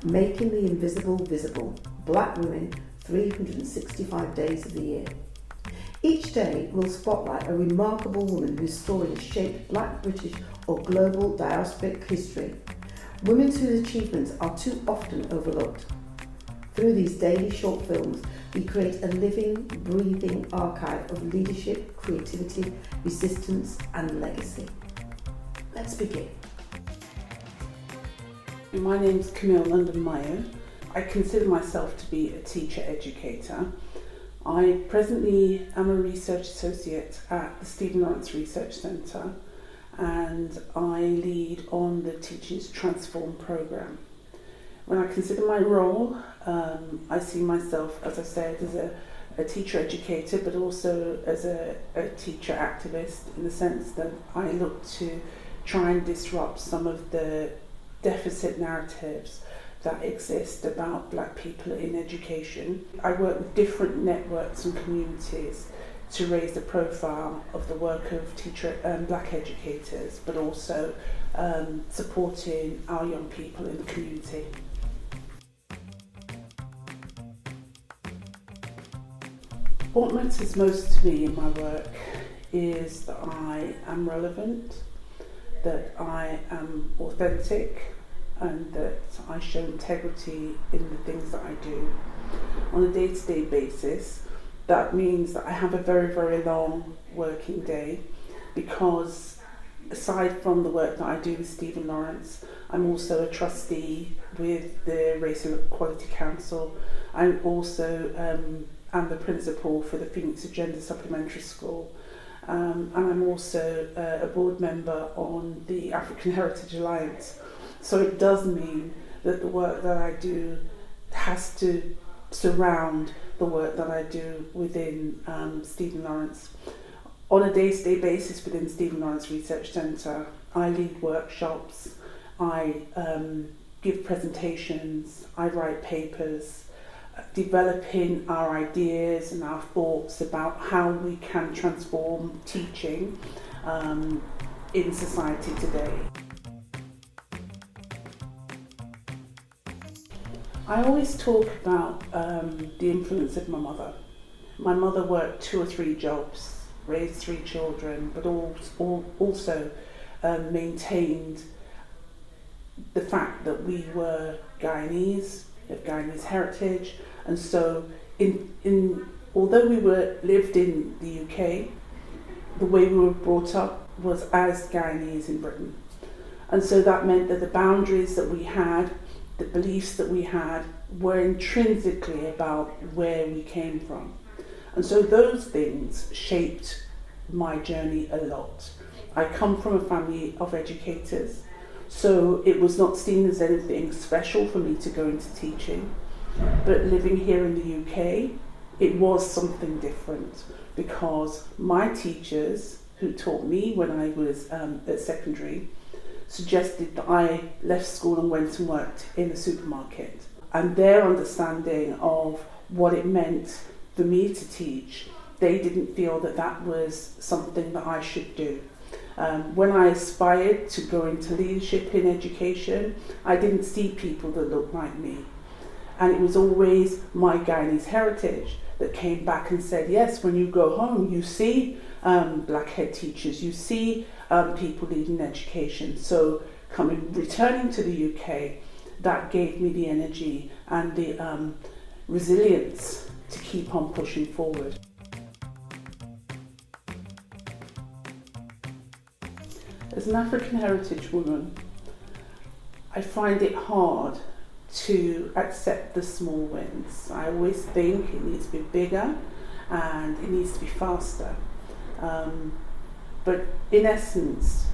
Making the invisible visible. Black women, 365 days of the year. Each day will spotlight a remarkable woman whose story has shaped Black, British or global diasporic history. Women whose achievements are too often overlooked. Through these daily short films, we create a living, breathing archive of leadership, creativity, resistance and legacy. Let's begin. My name is Camille London-Miyo. I consider myself to be a teacher educator. I presently am a research associate at the Stephen Lawrence Research Centre, and I lead on the Teachers Transform programme. When I consider my role, I see myself, as I said, as a teacher educator, but also as a teacher activist, in the sense that I look to try and disrupt some of the deficit narratives that exist about Black people in education. I work with different networks and communities to raise the profile of the work of Black educators, but also supporting our young people in the community. What matters most to me in my work is that I am relevant, that I am authentic, and that I show integrity in the things that I do. On a day-to-day basis, that means that I have a very, very long working day, because aside from the work that I do with Stephen Lawrence, I'm also a trustee with the Race and Equality Council. I'm also am the principal for the Phoenix Agenda Supplementary School. And I'm also a board member on the African Heritage Alliance. So it does mean that the work that I do has to surround the work that I do within Stephen Lawrence. On a day-to-day basis within Stephen Lawrence Research Centre, I lead workshops, I give presentations, I write papers, developing our ideas and our thoughts about how we can transform teaching in society today. I always talk about the influence of my mother. My mother worked 2 or 3 jobs, raised 3 children, but also maintained the fact that we were Guyanese, of Guyanese heritage, and so although we lived in the UK, the way we were brought up was as Guyanese in Britain. And so that meant that the boundaries that we had, the beliefs that we had, were intrinsically about where we came from. And so those things shaped my journey a lot. I come from a family of educators, so it was not seen as anything special for me to go into teaching. But living here in the UK, it was something different, because my teachers who taught me when I was at secondary suggested that I left school and went and worked in a supermarket. And their understanding of what it meant for me to teach, they didn't feel that that was something that I should do. When I aspired to go into leadership in education, I didn't see people that looked like me. And it was always my Guyanese heritage that came back and said, yes, when you go home, you see Black head teachers, you see people leading education. So returning to the UK, that gave me the energy and the resilience to keep on pushing forward. As an African heritage woman, I find it hard to accept the small wins. I always think it needs to be bigger and it needs to be faster. But in essence,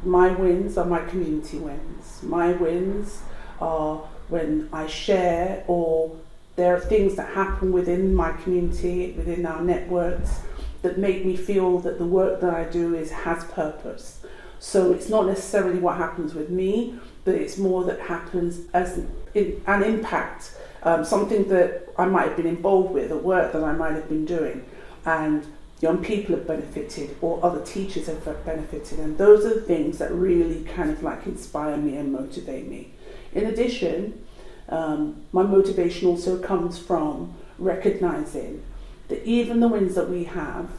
my wins are my community wins. My wins are when I share, or there are things that happen within my community, within our networks, that make me feel that the work that I do has purpose. So it's not necessarily what happens with me, but it's more that happens as an impact, something that I might have been involved with, a work that I might have been doing, and young people have benefited, or other teachers have benefited, and those are the things that really kind of like inspire me and motivate me. In addition, My motivation also comes from recognising that even the wins that we have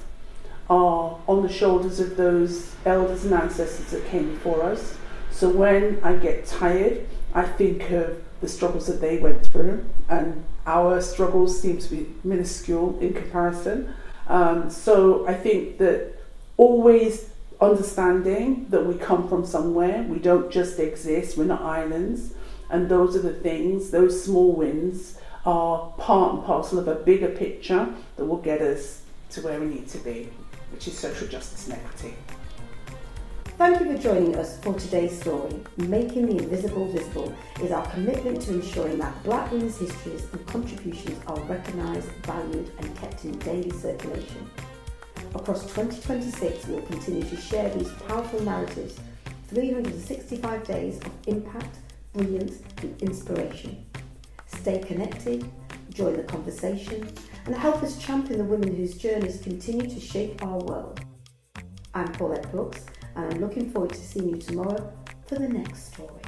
are on the shoulders of those elders and ancestors that came before us. So when I get tired, I think of the struggles that they went through, and our struggles seem to be minuscule in comparison. So I think that always understanding that we come from somewhere, we don't just exist, we're not islands, and those are the things, those small wins are part and parcel of a bigger picture that will get us to where we need to be, which is social justice and equity. Thank you for joining us for today's story. Making the invisible visible is our commitment to ensuring that Black women's histories and contributions are recognised, valued and kept in daily circulation. Across 2026, we will continue to share these powerful narratives, 365 days of impact, brilliance and inspiration. Stay connected, join the conversation and help us champion the women whose journeys continue to shape our world. I'm Paulette Brooks, and I'm looking forward to seeing you tomorrow for the next story.